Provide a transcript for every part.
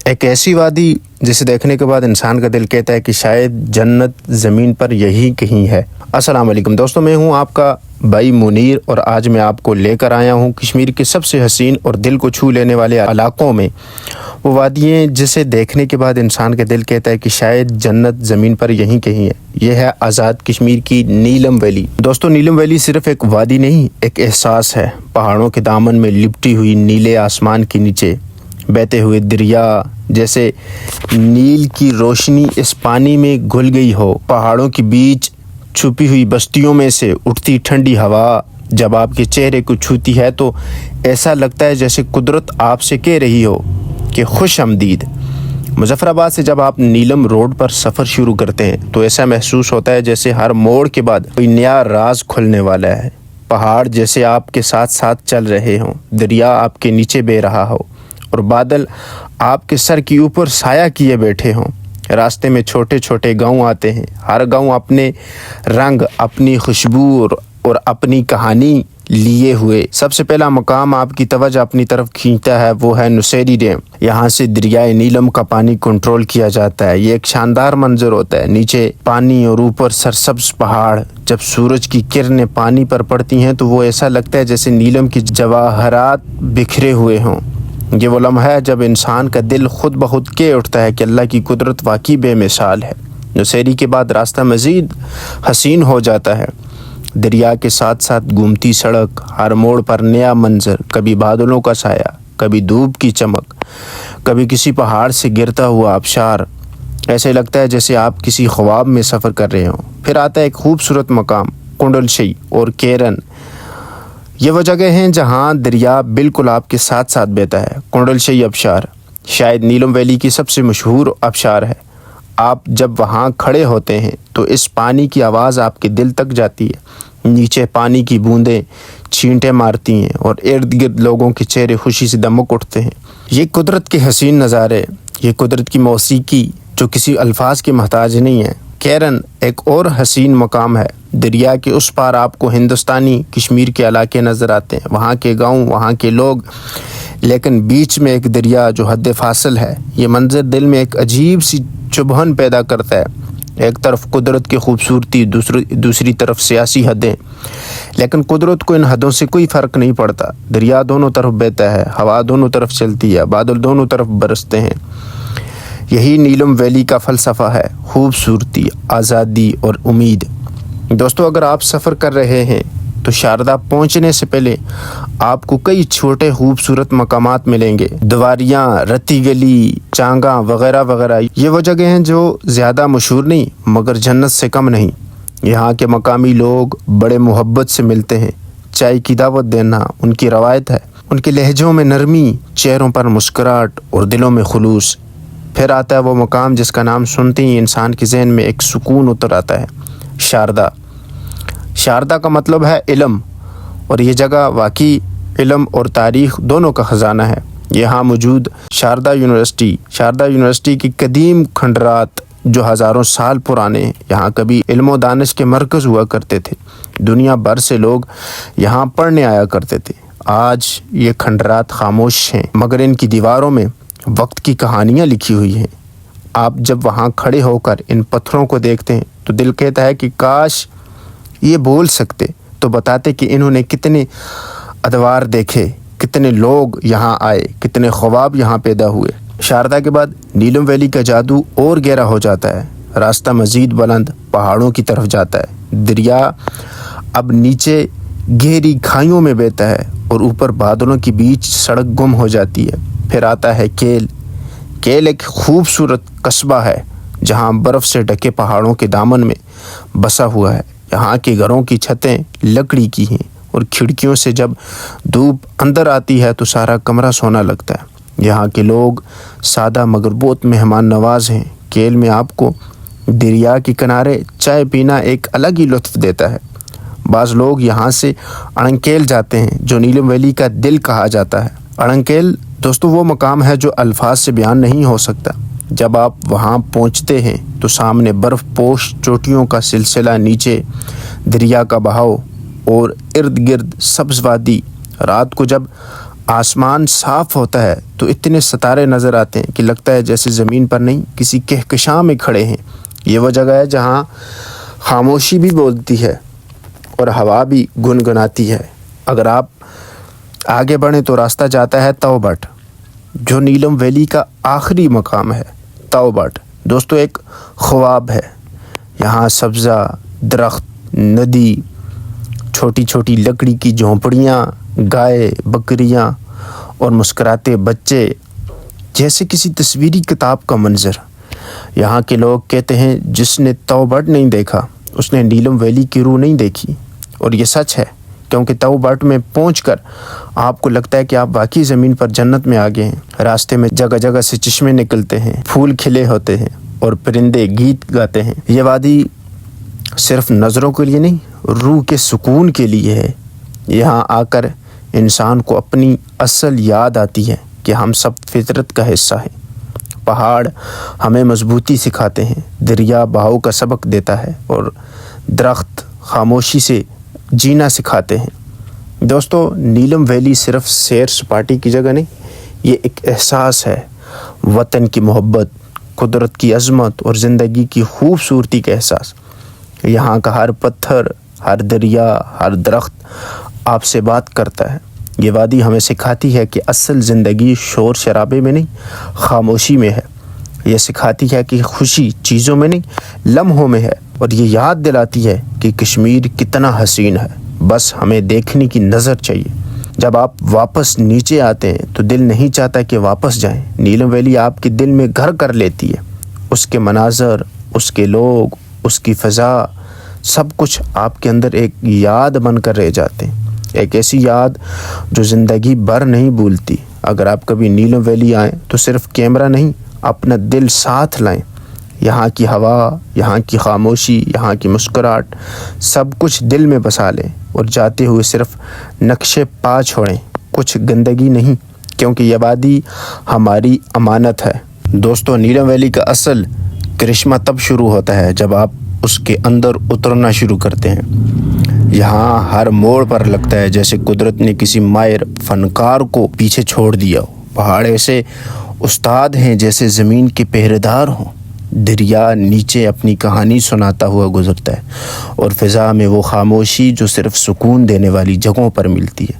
ایک ایسی وادی جسے دیکھنے کے بعد انسان کا دل کہتا ہے کہ شاید جنت زمین پر یہی کہیں ہے۔ السلام علیکم دوستوں، میں ہوں آپ کا بھائی منیر اور آج میں آپ کو لے کر آیا ہوں کشمیر کے سب سے حسین اور دل کو چھو لینے والے علاقوں میں وہ وادیاں جسے دیکھنے کے بعد انسان کا دل کہتا ہے کہ شاید جنت زمین پر یہیں کہیں ہے۔ یہ ہے آزاد کشمیر کی نیلم ویلی۔ دوستو، نیلم ویلی صرف ایک وادی نہیں، ایک احساس ہے۔ پہاڑوں کے دامن میں لپٹی ہوئی نیلے آسمان کے نیچے بہتے ہوئے دریا جیسے نیل کی روشنی اس پانی میں گھل گئی ہو۔ پہاڑوں کے بیچ چھپی ہوئی بستیوں میں سے اٹھتی ٹھنڈی ہوا جب آپ کے چہرے کو چھوتی ہے تو ایسا لگتا ہے جیسے قدرت آپ سے کہہ رہی ہو کہ خوش آمدید۔ مظفر آباد سے جب آپ نیلم روڈ پر سفر شروع کرتے ہیں تو ایسا محسوس ہوتا ہے جیسے ہر موڑ کے بعد کوئی نیا راز کھلنے والا ہے۔ پہاڑ جیسے آپ کے ساتھ ساتھ چل رہے ہوں، دریا آپ کے نیچے بہہ رہا ہو اور بادل آپ کے سر کے اوپر سایہ کیے بیٹھے ہوں۔ راستے میں چھوٹے چھوٹے گاؤں آتے ہیں، ہر گاؤں اپنے رنگ، اپنی خوشبو اور اپنی کہانی لیے ہوئے۔ سب سے پہلا مقام آپ کی توجہ اپنی طرف کھینچتا ہے وہ ہے نوشیری ڈیم۔ یہاں سے دریائے نیلم کا پانی کنٹرول کیا جاتا ہے۔ یہ ایک شاندار منظر ہوتا ہے، نیچے پانی اور اوپر سرسبز پہاڑ۔ جب سورج کی کرنیں پانی پر پڑتی ہیں تو وہ ایسا لگتا ہے جیسے نیلم کی جواہرات بکھرے ہوئے ہوں۔ یہ وہ لمحہ ہے جب انسان کا دل خود بخود کہہ اٹھتا ہے کہ اللہ کی قدرت واقعی بے مثال ہے۔ نوشیری کے بعد راستہ مزید حسین ہو جاتا ہے۔ دریا کے ساتھ ساتھ گھومتی سڑک، ہر موڑ پر نیا منظر، کبھی بادلوں کا سایہ، کبھی دھوپ کی چمک، کبھی کسی پہاڑ سے گرتا ہوا آبشار۔ ایسے لگتا ہے جیسے آپ کسی خواب میں سفر کر رہے ہوں۔ پھر آتا ہے ایک خوبصورت مقام کنڈل اور کیرن۔ یہ وہ جگہ ہیں جہاں دریا بالکل آپ کے ساتھ ساتھ بہتا ہے۔ کنڈل آبشار شاید نیلم ویلی کی سب سے مشہور آبشار ہے۔ آپ جب وہاں کھڑے ہوتے ہیں تو اس پانی کی آواز آپ کے دل تک جاتی ہے۔ نیچے پانی کی بوندیں چھینٹیں مارتی ہیں اور ارد گرد لوگوں کے چہرے خوشی سے دمک اٹھتے ہیں۔ یہ قدرت کے حسین نظارے، یہ قدرت کی موسیقی جو کسی الفاظ کی محتاج نہیں ہے۔ کیرن ایک اور حسین مقام ہے۔ دریا کے اس پار آپ کو ہندوستانی کشمیر کے علاقے نظر آتے ہیں، وہاں کے گاؤں، وہاں کے لوگ، لیکن بیچ میں ایک دریا جو حد فاصل ہے۔ یہ منظر دل میں ایک عجیب سی چبھن پیدا کرتا ہے۔ ایک طرف قدرت کی خوبصورتی، دوسری طرف سیاسی حدیں، لیکن قدرت کو ان حدوں سے کوئی فرق نہیں پڑتا۔ دریا دونوں طرف بہتا ہے، ہوا دونوں طرف چلتی ہے، بادل دونوں طرف برستے ہیں۔ یہی نیلم ویلی کا فلسفہ ہے، خوبصورتی، آزادی اور امید۔ دوستو، اگر آپ سفر کر رہے ہیں تو شاردا پہنچنے سے پہلے آپ کو کئی چھوٹے خوبصورت مقامات ملیں گے۔ دواریاں، رتی گلی، چانگاں وغیرہ وغیرہ۔ یہ وہ جگہ ہیں جو زیادہ مشہور نہیں مگر جنت سے کم نہیں۔ یہاں کے مقامی لوگ بڑے محبت سے ملتے ہیں۔ چائے کی دعوت دینا ان کی روایت ہے۔ ان کے لہجوں میں نرمی، چہروں پر مسکراہٹ اور دلوں میں خلوص۔ پھر آتا ہے وہ مقام جس کا نام سنتے ہی انسان کے ذہن میں ایک سکون اتر آتا ہے، شاردا۔ شاردا کا مطلب ہے علم، اور یہ جگہ واقعی علم اور تاریخ دونوں کا خزانہ ہے۔ یہاں موجود شاردا یونیورسٹی کی قدیم کھنڈرات جو ہزاروں سال پرانے ہیں، یہاں کبھی علم و دانش کے مرکز ہوا کرتے تھے۔ دنیا بھر سے لوگ یہاں پڑھنے آیا کرتے تھے۔ آج یہ کھنڈرات خاموش ہیں مگر ان کی دیواروں میں وقت کی کہانیاں لکھی ہوئی ہیں۔ آپ جب وہاں کھڑے ہو کر ان پتھروں کو دیکھتے ہیں تو دل کہتا ہے کہ کاش یہ بول سکتے تو بتاتے کہ انہوں نے کتنے ادوار دیکھے، کتنے لوگ یہاں آئے، کتنے خواب یہاں پیدا ہوئے۔ شاردا کے بعد نیلم ویلی کا جادو اور گہرا ہو جاتا ہے۔ راستہ مزید بلند پہاڑوں کی طرف جاتا ہے۔ دریا اب نیچے گہری کھائیوں میں بہتا ہے اور اوپر بادلوں کے بیچ سڑک گم ہو جاتی ہے۔ پھر آتا ہے کیل ایک خوبصورت قصبہ ہے جہاں برف سے ڈھکے پہاڑوں کے دامن میں بسا ہوا ہے۔ یہاں کے گھروں کی چھتیں لکڑی کی ہیں اور کھڑکیوں سے جب دھوپ اندر آتی ہے تو سارا کمرہ سونا لگتا ہے۔ یہاں کے لوگ سادہ مگر بہت مہمان نواز ہیں۔ کیل میں آپ کو دریا کے کنارے چائے پینا ایک الگ ہی لطف دیتا ہے۔ بعض لوگ یہاں سے اڑنکیل جاتے ہیں جو نیلم ویلی کا دل کہا جاتا ہے۔ اڑنکیل دوستو وہ مقام ہے جو الفاظ سے بیان نہیں ہو سکتا۔ جب آپ وہاں پہنچتے ہیں تو سامنے برف پوش چوٹیوں کا سلسلہ، نیچے دریا کا بہاؤ اور ارد گرد سبز وادی۔ رات کو جب آسمان صاف ہوتا ہے تو اتنے ستارے نظر آتے ہیں کہ لگتا ہے جیسے زمین پر نہیں کسی کہکشاں میں کھڑے ہیں۔ یہ وہ جگہ ہے جہاں خاموشی بھی بولتی ہے اور ہوا بھی گنگناتی ہے۔ اگر آپ آگے بڑھیں تو راستہ جاتا ہے تاؤ بٹ، جو نیلم ویلی کا آخری مقام ہے۔ تاؤ بٹ دوستو ایک خواب ہے۔ یہاں سبزہ، درخت، ندی، چھوٹی چھوٹی لکڑی کی جھونپڑیاں، گائے، بکریاں اور مسکراتے بچے، جیسے کسی تصویری کتاب کا منظر۔ یہاں کے لوگ کہتے ہیں جس نے تاؤ بٹ نہیں دیکھا اس نے نیلم ویلی کی روح نہیں دیکھی، اور یہ سچ ہے، کیونکہ تاؤ بٹ میں پہنچ کر آپ کو لگتا ہے کہ آپ واقعی زمین پر جنت میں آگے ہیں۔ راستے میں جگہ جگہ سے چشمے نکلتے ہیں، پھول کھلے ہوتے ہیں اور پرندے گیت گاتے ہیں۔ یہ وادی صرف نظروں کے لیے نہیں، روح کے سکون کے لیے ہے۔ یہاں آ کر انسان کو اپنی اصل یاد آتی ہے کہ ہم سب فطرت کا حصہ ہیں۔ پہاڑ ہمیں مضبوطی سکھاتے ہیں، دریا بہاؤ کا سبق دیتا ہے، اور درخت خاموشی سے جینا سکھاتے ہیں۔ دوستو نیلم ویلی صرف سیر سپاٹی کی جگہ نہیں، یہ ایک احساس ہے، وطن کی محبت، قدرت کی عظمت اور زندگی کی خوبصورتی کا احساس۔ یہاں کا ہر پتھر، ہر دریا، ہر درخت آپ سے بات کرتا ہے۔ یہ وادی ہمیں سکھاتی ہے کہ اصل زندگی شور شرابے میں نہیں، خاموشی میں ہے۔ یہ سکھاتی ہے کہ خوشی چیزوں میں نہیں، لمحوں میں ہے، اور یہ یاد دلاتی ہے کہ کشمیر کتنا حسین ہے، بس ہمیں دیکھنے کی نظر چاہیے۔ جب آپ واپس نیچے آتے ہیں تو دل نہیں چاہتا کہ واپس جائیں۔ نیلم ویلی آپ کے دل میں گھر کر لیتی ہے۔ اس کے مناظر، اس کے لوگ، اس کی فضا، سب کچھ آپ کے اندر ایک یاد بن کر رہ جاتے ہیں، ایک ایسی یاد جو زندگی بھر نہیں بھولتی۔ اگر آپ کبھی نیلم ویلی آئیں تو صرف کیمرہ نہیں، اپنا دل ساتھ لائیں۔ یہاں کی ہوا، یہاں کی خاموشی، یہاں کی مسکراہٹ، سب کچھ دل میں بسا لیں، اور جاتے ہوئے صرف نقشے پا چھوڑیں، کچھ گندگی نہیں، کیونکہ یہ وادی ہماری امانت ہے۔ دوستو نیلم ویلی کا اصل کرشمہ تب شروع ہوتا ہے جب آپ اس کے اندر اترنا شروع کرتے ہیں۔ یہاں ہر موڑ پر لگتا ہے جیسے قدرت نے کسی ماہر فنکار کو پیچھے چھوڑ دیا ہو۔ پہاڑ ایسے استاد ہیں جیسے زمین کے پہرے دار ہوں۔ دریا نیچے اپنی کہانی سناتا ہوا گزرتا ہے، اور فضا میں وہ خاموشی جو صرف سکون دینے والی جگہوں پر ملتی ہے۔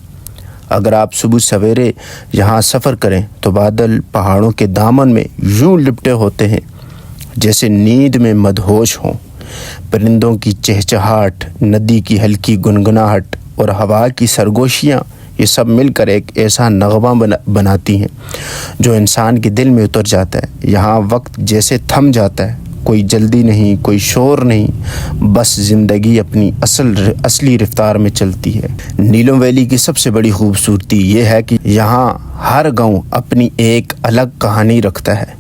اگر آپ صبح سویرے یہاں سفر کریں تو بادل پہاڑوں کے دامن میں یوں لپٹے ہوتے ہیں جیسے نیند میں مدہوش ہوں۔ پرندوں کی چہچہاہٹ، ندی کی ہلکی گنگناہٹ اور ہوا کی سرگوشیاں، یہ سب مل کر ایک ایسا نغمہ بناتی ہیں جو انسان کے دل میں اتر جاتا ہے۔ یہاں وقت جیسے تھم جاتا ہے، کوئی جلدی نہیں، کوئی شور نہیں، بس زندگی اپنی اصلی رفتار میں چلتی ہے۔ نیلم ویلی کی سب سے بڑی خوبصورتی یہ ہے کہ یہاں ہر گاؤں اپنی ایک الگ کہانی رکھتا ہے۔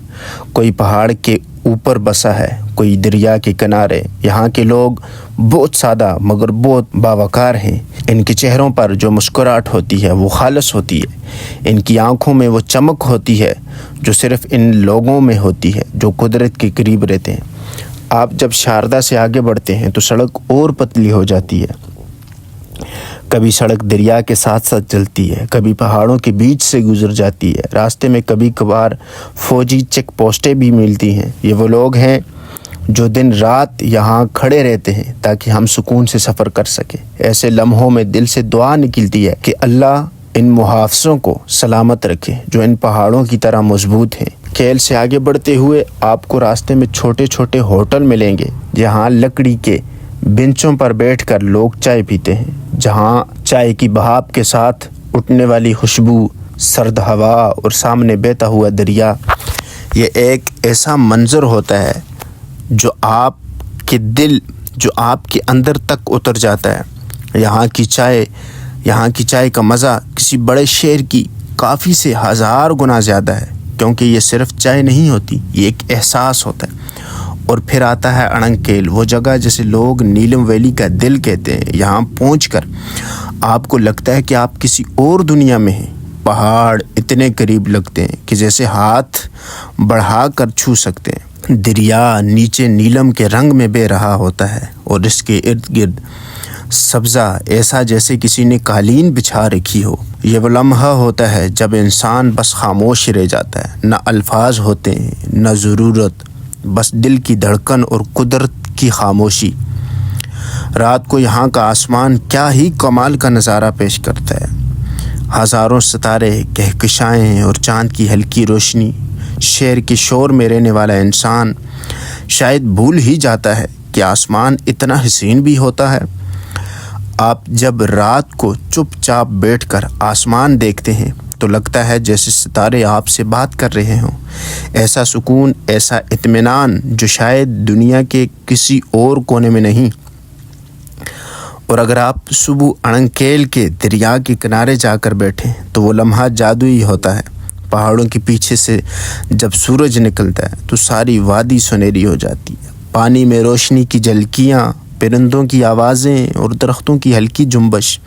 کوئی پہاڑ کے اوپر بسا ہے، کوئی دریا کے کنارے۔ یہاں کے لوگ بہت سادہ مگر بہت باوقار ہیں۔ ان کے چہروں پر جو مسکراہٹ ہوتی ہے وہ خالص ہوتی ہے۔ ان کی آنکھوں میں وہ چمک ہوتی ہے جو صرف ان لوگوں میں ہوتی ہے جو قدرت کے قریب رہتے ہیں۔ آپ جب شاردا سے آگے بڑھتے ہیں تو سڑک اور پتلی ہو جاتی ہے۔ کبھی سڑک دریا کے ساتھ ساتھ چلتی ہے، کبھی پہاڑوں کے بیچ سے گزر جاتی ہے۔ راستے میں کبھی کبھار فوجی چیک پوسٹیں بھی ملتی ہیں۔ یہ وہ لوگ ہیں جو دن رات یہاں کھڑے رہتے ہیں تاکہ ہم سکون سے سفر کر سکیں۔ ایسے لمحوں میں دل سے دعا نکلتی ہے کہ اللہ ان محافظوں کو سلامت رکھے جو ان پہاڑوں کی طرح مضبوط ہیں۔ کھیل سے آگے بڑھتے ہوئے آپ کو راستے میں چھوٹے چھوٹے ہوٹل ملیں گے جہاں لکڑی کے بینچوں پر بیٹھ کر لوگ چائے پیتے ہیں، جہاں چائے کی بہاپ کے ساتھ اٹھنے والی خوشبو، سرد ہوا اور سامنے بہتا ہوا دریا، یہ ایک ایسا منظر ہوتا ہے جو آپ کے اندر تک اتر جاتا ہے۔ یہاں کی چائے کا مزہ کسی بڑے شہر کی کافی سے 1000 گنا زیادہ ہے، کیونکہ یہ صرف چائے نہیں ہوتی، یہ ایک احساس ہوتا ہے۔ اور پھر آتا ہے اڑنکیل، وہ جگہ جسے لوگ نیلم ویلی کا دل کہتے ہیں۔ یہاں پہنچ کر آپ کو لگتا ہے کہ آپ کسی اور دنیا میں ہیں۔ پہاڑ اتنے قریب لگتے ہیں کہ جیسے ہاتھ بڑھا کر چھو سکتے ہیں۔ دریا نیچے نیلم کے رنگ میں بہہ رہا ہوتا ہے، اور اس کے ارد گرد سبزہ ایسا جیسے کسی نے قالین بچھا رکھی ہو۔ یہ وہ لمحہ ہوتا ہے جب انسان بس خاموش رہ جاتا ہے، نہ الفاظ ہوتے ہیں نہ ضرورت، بس دل کی دھڑکن اور قدرت کی خاموشی۔ رات کو یہاں کا آسمان کیا ہی کمال کا نظارہ پیش کرتا ہے، ہزاروں ستارے، کہکشائیں اور چاند کی ہلکی روشنی۔ شہر کے شور میں رہنے والا انسان شاید بھول ہی جاتا ہے کہ آسمان اتنا حسین بھی ہوتا ہے۔ آپ جب رات کو چپ چاپ بیٹھ کر آسمان دیکھتے ہیں تو لگتا ہے جیسے ستارے آپ سے بات کر رہے ہوں۔ ایسا سکون، ایسا اطمینان جو شاید دنیا کے کسی اور کونے میں نہیں۔ اور اگر آپ صبح اڑنکیل کے دریا کے کنارے جا کر بیٹھیں تو وہ لمحہ جادوئی ہوتا ہے۔ پہاڑوں کے پیچھے سے جب سورج نکلتا ہے تو ساری وادی سنہری ہو جاتی ہے۔ پانی میں روشنی کی جھلکیاں، پرندوں کی آوازیں اور درختوں کی ہلکی جنبش،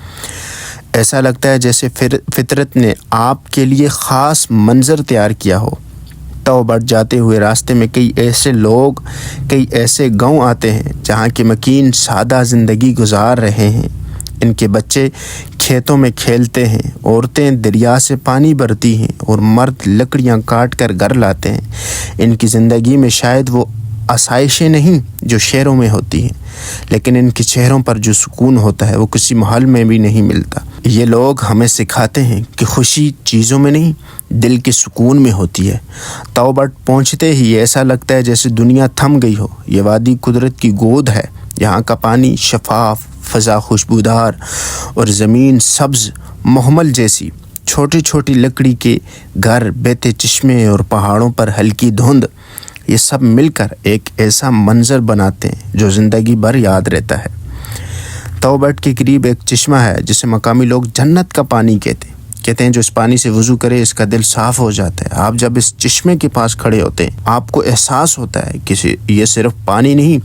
ایسا لگتا ہے جیسے فطرت نے آپ کے لیے خاص منظر تیار کیا ہو۔ تو بڑھ جاتے ہوئے راستے میں کئی ایسے لوگ، کئی ایسے گاؤں آتے ہیں جہاں کے مکین سادہ زندگی گزار رہے ہیں۔ ان کے بچے کھیتوں میں کھیلتے ہیں، عورتیں دریا سے پانی بھرتی ہیں اور مرد لکڑیاں کاٹ کر گھر لاتے ہیں۔ ان کی زندگی میں شاید وہ آسائشیں نہیں جو شہروں میں ہوتی ہیں، لیکن ان کے چہروں پر جو سکون ہوتا ہے وہ کسی محل میں بھی نہیں ملتا۔ یہ لوگ ہمیں سکھاتے ہیں کہ خوشی چیزوں میں نہیں، دل کے سکون میں ہوتی ہے۔ توبٹ پہنچتے ہی ایسا لگتا ہے جیسے دنیا تھم گئی ہو۔ یہ وادی قدرت کی گود ہے۔ یہاں کا پانی شفاف، فضا خوشبودار اور زمین سبز محمل جیسی۔ چھوٹی چھوٹی لکڑی کے گھر، بہتے چشمے اور پہاڑوں پر ہلکی دھند، یہ سب مل کر ایک ایسا منظر بناتے ہیں جو زندگی بھر یاد رہتا ہے۔ توبٹ کے قریب ایک چشمہ ہے جسے مقامی لوگ جنت کا پانی کہتے ہیں جو اس پانی سے وضو کرے اس کا دل صاف ہو جاتا ہے۔ آپ جب اس چشمے کے پاس کھڑے ہوتے ہیں آپ کو احساس ہوتا ہے کہ یہ صرف پانی نہیں،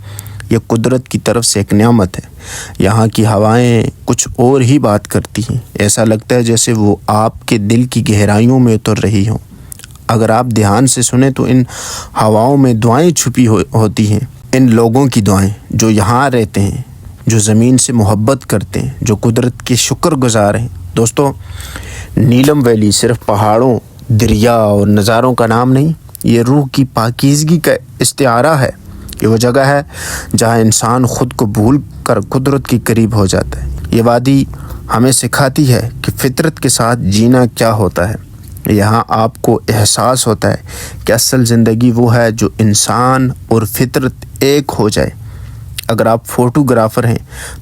یہ قدرت کی طرف سے ایک نعمت ہے۔ یہاں کی ہوائیں کچھ اور ہی بات کرتی ہیں، ایسا لگتا ہے جیسے وہ آپ کے دل کی گہرائیوں میں اتر رہی ہوں۔ اگر آپ دھیان سے سنیں تو ان ہواؤں میں دعائیں چھپی ہوتی ہیں، ان لوگوں کی دعائیں جو یہاں رہتے ہیں، جو زمین سے محبت کرتے ہیں، جو قدرت کے شکر گزار ہیں۔ دوستو، نیلم ویلی صرف پہاڑوں، دریا اور نظاروں کا نام نہیں، یہ روح کی پاکیزگی کا استعارہ ہے۔ یہ وہ جگہ ہے جہاں انسان خود کو بھول کر قدرت کے قریب ہو جاتا ہے۔ یہ وادی ہمیں سکھاتی ہے کہ فطرت کے ساتھ جینا کیا ہوتا ہے۔ یہاں آپ کو احساس ہوتا ہے کہ اصل زندگی وہ ہے جو انسان اور فطرت ایک ہو جائے۔ اگر آپ فوٹوگرافر ہیں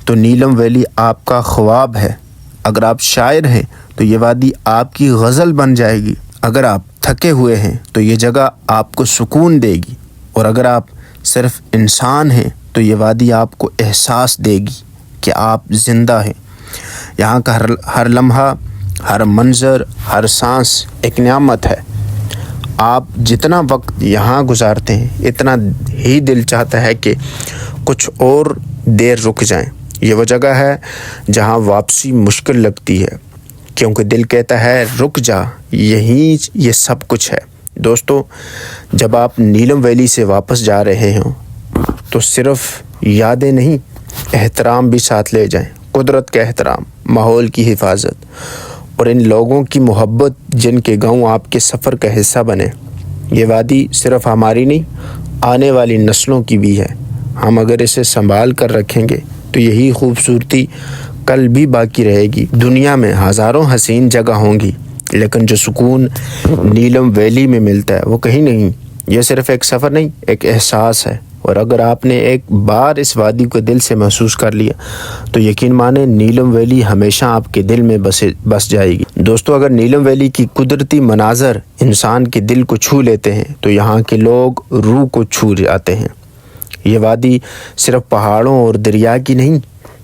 تو نیلم ویلی آپ کا خواب ہے۔ اگر آپ شاعر ہیں تو یہ وادی آپ کی غزل بن جائے گی۔ اگر آپ تھکے ہوئے ہیں تو یہ جگہ آپ کو سکون دے گی، اور اگر آپ صرف انسان ہیں تو یہ وادی آپ کو احساس دے گی کہ آپ زندہ ہیں۔ یہاں کا ہر لمحہ، ہر منظر، ہر سانس ایک نعمت ہے۔ آپ جتنا وقت یہاں گزارتے ہیں اتنا ہی دل چاہتا ہے کہ کچھ اور دیر رک جائیں۔ یہ وہ جگہ ہے جہاں واپسی مشکل لگتی ہے، کیونکہ دل کہتا ہے رک جا، یہیں یہ سب کچھ ہے۔ دوستو، جب آپ نیلم ویلی سے واپس جا رہے ہوں تو صرف یادیں نہیں، احترام بھی ساتھ لے جائیں۔ قدرت کا احترام، ماحول کی حفاظت اور ان لوگوں کی محبت جن کے گاؤں آپ کے سفر کا حصہ بنے۔ یہ وادی صرف ہماری نہیں، آنے والی نسلوں کی بھی ہے۔ ہم اگر اسے سنبھال کر رکھیں گے تو یہی خوبصورتی کل بھی باقی رہے گی۔ دنیا میں ہزاروں حسین جگہ ہوں گی، لیکن جو سکون نیلم ویلی میں ملتا ہے وہ کہیں نہیں۔ یہ صرف ایک سفر نہیں، ایک احساس ہے، اور اگر آپ نے ایک بار اس وادی کو دل سے محسوس کر لیا تو یقین مانیں نیلم ویلی ہمیشہ آپ کے دل میں بس جائے گی۔ دوستو، اگر نیلم ویلی کی قدرتی مناظر انسان کے دل کو چھو لیتے ہیں تو یہاں کے لوگ روح کو چھو جاتے ہیں۔ یہ وادی صرف پہاڑوں اور دریا کی نہیں،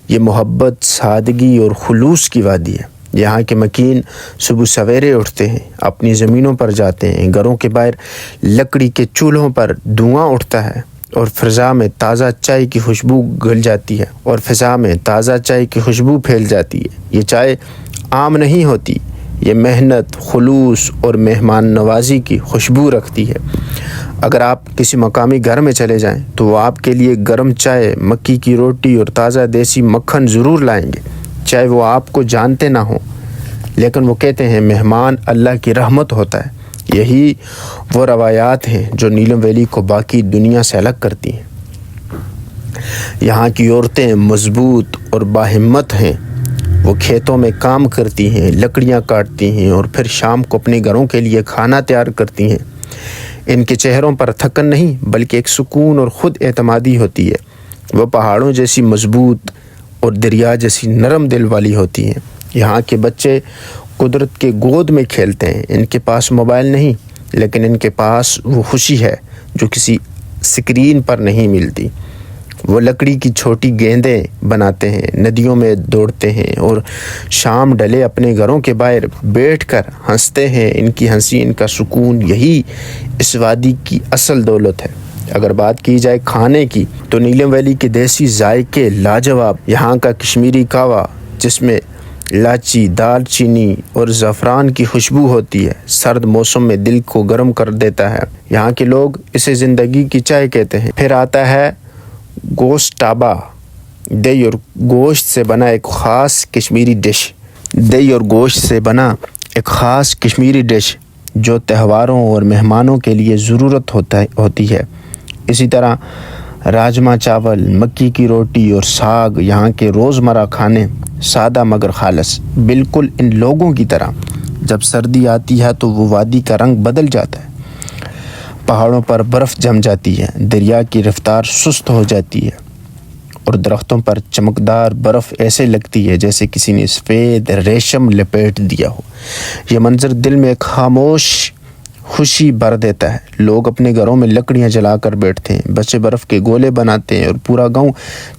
یہ محبت، سادگی اور خلوص کی وادی ہے۔ یہاں کے مکین صبح سویرے اٹھتے ہیں، اپنی زمینوں پر جاتے ہیں، گھروں کے باہر لکڑی کے چولہوں پر دھواں اٹھتا ہے اور فضا میں تازہ چائے کی خوشبو پھیل جاتی ہے۔ یہ چائے عام نہیں ہوتی، یہ محنت، خلوص اور مہمان نوازی کی خوشبو رکھتی ہے۔ اگر آپ کسی مقامی گھر میں چلے جائیں تو وہ آپ کے لیے گرم چائے، مکی کی روٹی اور تازہ دیسی مکھن ضرور لائیں گے، چاہے وہ آپ کو جانتے نہ ہوں۔ لیکن وہ کہتے ہیں مہمان اللہ کی رحمت ہوتا ہے۔ یہی وہ روایات ہیں جو نیلم ویلی کو باقی دنیا سے الگ کرتی ہیں۔ یہاں کی عورتیں مضبوط اور باہمت ہیں۔ وہ کھیتوں میں کام کرتی ہیں، لکڑیاں کاٹتی ہیں اور پھر شام کو اپنے گھروں کے لیے کھانا تیار کرتی ہیں۔ ان کے چہروں پر تھکن نہیں بلکہ ایک سکون اور خود اعتمادی ہوتی ہے۔ وہ پہاڑوں جیسی مضبوط اور دریا جیسی نرم دل والی ہوتی ہیں۔ یہاں کے بچے قدرت کے گود میں کھیلتے ہیں۔ ان کے پاس موبائل نہیں، لیکن ان کے پاس وہ خوشی ہے جو کسی سکرین پر نہیں ملتی۔ وہ لکڑی کی چھوٹی گیندیں بناتے ہیں، ندیوں میں دوڑتے ہیں اور شام ڈلے اپنے گھروں کے باہر بیٹھ کر ہنستے ہیں۔ ان کی ہنسی، ان کا سکون، یہی اس وادی کی اصل دولت ہے۔ اگر بات کی جائے کھانے کی تو نیلم ویلی کے دیسی ذائقے لاجواب۔ یہاں کا کشمیری کہوہ جس میں الائچی، دال چینی اور زعفران کی خوشبو ہوتی ہے، سرد موسم میں دل کو گرم کر دیتا ہے۔ یہاں کے لوگ اسے زندگی کی چائے کہتے ہیں۔ پھر آتا ہے گوشتابہ، دہی اور گوشت سے بنا ایک خاص کشمیری ڈش جو تہواروں اور مہمانوں کے لیے ضرورت ہوتی ہے۔ اسی طرح راجمہ چاول، مکی کی روٹی اور ساگ یہاں کے روزمرہ کھانے، سادہ مگر خالص، بالکل ان لوگوں کی طرح۔ جب سردی آتی ہے تو وہ وادی کا رنگ بدل جاتا ہے، پہاڑوں پر برف جم جاتی ہے، دریا کی رفتار سست ہو جاتی ہے اور درختوں پر چمکدار برف ایسے لگتی ہے جیسے کسی نے سفید ریشم لپیٹ دیا ہو۔ یہ منظر دل میں ایک خاموش خوشی بھر دیتا ہے۔ لوگ اپنے گھروں میں لکڑیاں جلا کر بیٹھتے ہیں، بچے برف کے گولے بناتے ہیں اور پورا گاؤں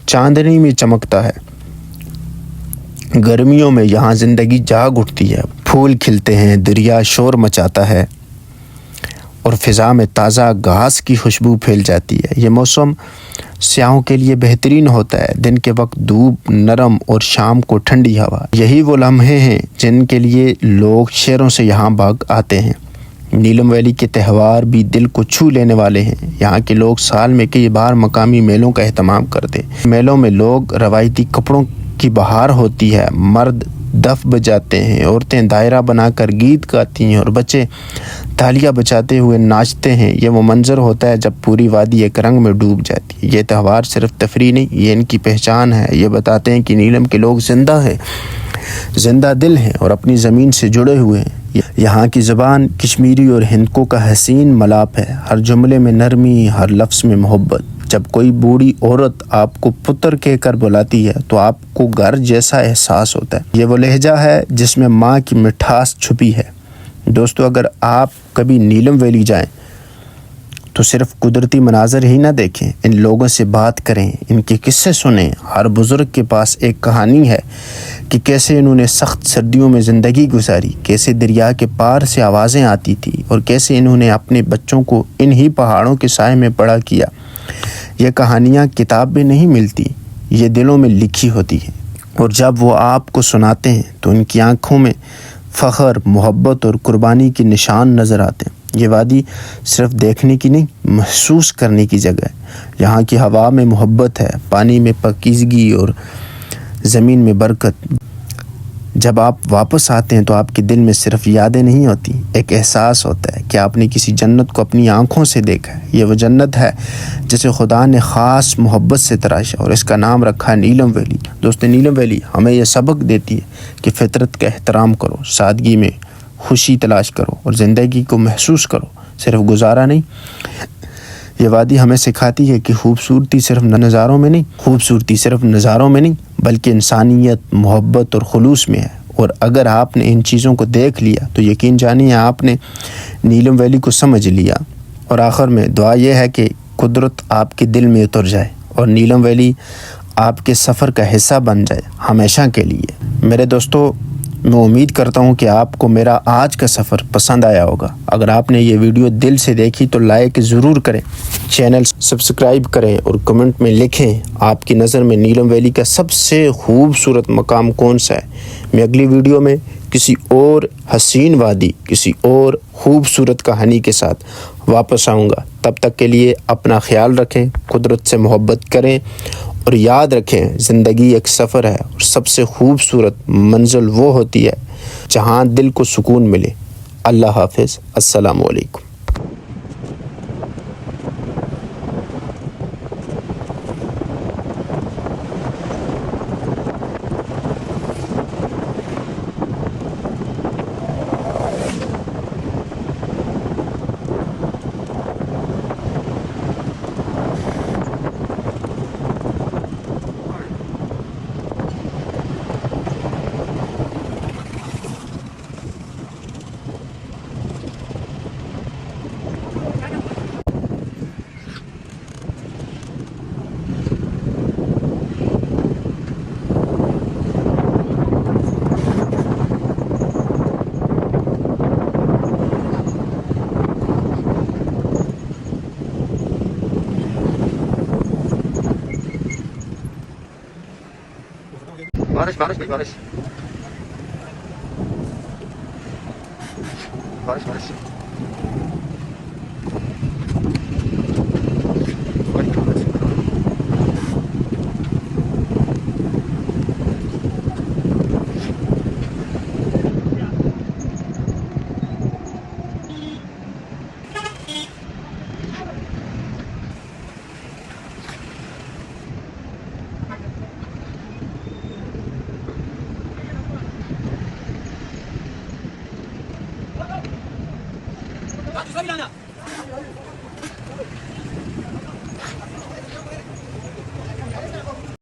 چاندنی میں چمکتا ہے۔ گرمیوں میں یہاں زندگی جاگ اٹھتی ہے، پھول کھلتے ہیں، دریا شور مچاتا ہے اور فضا میں تازہ گھاس کی خوشبو پھیل جاتی ہے۔ یہ موسم سیاحوں کے لیے بہترین ہوتا ہے، دن کے وقت دھوپ نرم اور شام کو ٹھنڈی ہوا۔ یہی وہ لمحے ہیں جن کے لیے لوگ شہروں سے یہاں بھاگ آتے ہیں۔ نیلم ویلی کے تہوار بھی دل کو چھو لینے والے ہیں۔ یہاں کے لوگ سال میں کئی بار مقامی میلوں کا اہتمام کرتے ہیں۔ میلوں میں لوگ روایتی کپڑوں کی بہار ہوتی ہے، مرد دف بجاتے ہیں، عورتیں دائرہ بنا کر گیت گاتی ہیں اور بچے تالیاں بجاتے ہوئے ناچتے ہیں۔ یہ وہ منظر ہوتا ہے جب پوری وادی ایک رنگ میں ڈوب جاتی ہے۔ یہ تہوار صرف تفریح نہیں، یہ ان کی پہچان ہے۔ یہ بتاتے ہیں کہ نیلم کے لوگ زندہ ہیں، زندہ دل ہیں اور اپنی زمین سے جڑے ہوئے ہیں۔ یہاں کی زبان کشمیری اور ہندکو کا حسین ملاپ ہے، ہر جملے میں نرمی، ہر لفظ میں محبت۔ جب کوئی بوڑھی عورت آپ کو پتر کہہ کر بلاتی ہے تو آپ کو گھر جیسا احساس ہوتا ہے۔ یہ وہ لہجہ ہے جس میں ماں کی مٹھاس چھپی ہے۔ دوستو، اگر آپ کبھی نیلم ویلی جائیں تو صرف قدرتی مناظر ہی نہ دیکھیں، ان لوگوں سے بات کریں، ان کے قصے سنیں۔ ہر بزرگ کے پاس ایک کہانی ہے کہ کیسے انہوں نے سخت سردیوں میں زندگی گزاری، کیسے دریا کے پار سے آوازیں آتی تھی اور کیسے انہوں نے اپنے بچوں کو انہی پہاڑوں کے سائے میں بڑا کیا۔ یہ کہانیاں کتاب میں نہیں ملتی، یہ دلوں میں لکھی ہوتی ہیں، اور جب وہ آپ کو سناتے ہیں تو ان کی آنکھوں میں فخر، محبت اور قربانی کے نشان نظر آتے ہیں۔ یہ وادی صرف دیکھنے کی نہیں، محسوس کرنے کی جگہ ہے۔ یہاں کی ہوا میں محبت ہے، پانی میں پاکیزگی اور زمین میں برکت۔ جب آپ واپس آتے ہیں تو آپ کے دل میں صرف یادیں نہیں ہوتی، ایک احساس ہوتا ہے کہ آپ نے کسی جنت کو اپنی آنکھوں سے دیکھا ہے۔ یہ وہ جنت ہے جسے خدا نے خاص محبت سے تراشا اور اس کا نام رکھا نیلم ویلی۔ دوستو، نیلم ویلی ہمیں یہ سبق دیتی ہے کہ فطرت کا احترام کرو، سادگی میں خوشی تلاش کرو اور زندگی کو محسوس کرو، صرف گزارا نہیں۔ یہ وادی ہمیں سکھاتی ہے کہ خوبصورتی صرف نظاروں میں نہیں بلکہ انسانیت، محبت اور خلوص میں ہے۔ اور اگر آپ نے ان چیزوں کو دیکھ لیا تو یقین جانیے آپ نے نیلم ویلی کو سمجھ لیا۔ اور آخر میں دعا یہ ہے کہ قدرت آپ کے دل میں اتر جائے اور نیلم ویلی آپ کے سفر کا حصہ بن جائے ہمیشہ کے لیے۔ میرے دوستو، میں امید کرتا ہوں کہ آپ کو میرا آج کا سفر پسند آیا ہوگا۔ اگر آپ نے یہ ویڈیو دل سے دیکھی تو لائک ضرور کریں، چینل سبسکرائب کریں اور کمنٹ میں لکھیں آپ کی نظر میں نیلم ویلی کا سب سے خوبصورت مقام کون سا ہے۔ میں اگلی ویڈیو میں کسی اور حسین وادی، کسی اور خوبصورت کہانی کے ساتھ واپس آؤں گا۔ تب تک کے لیے اپنا خیال رکھیں، قدرت سے محبت کریں اور یاد رکھیں زندگی ایک سفر ہے اور سب سے خوبصورت منزل وہ ہوتی ہے جہاں دل کو سکون ملے۔ اللہ حافظ، السلام علیکم۔ بارش بارش بھائی بارش بارش بارش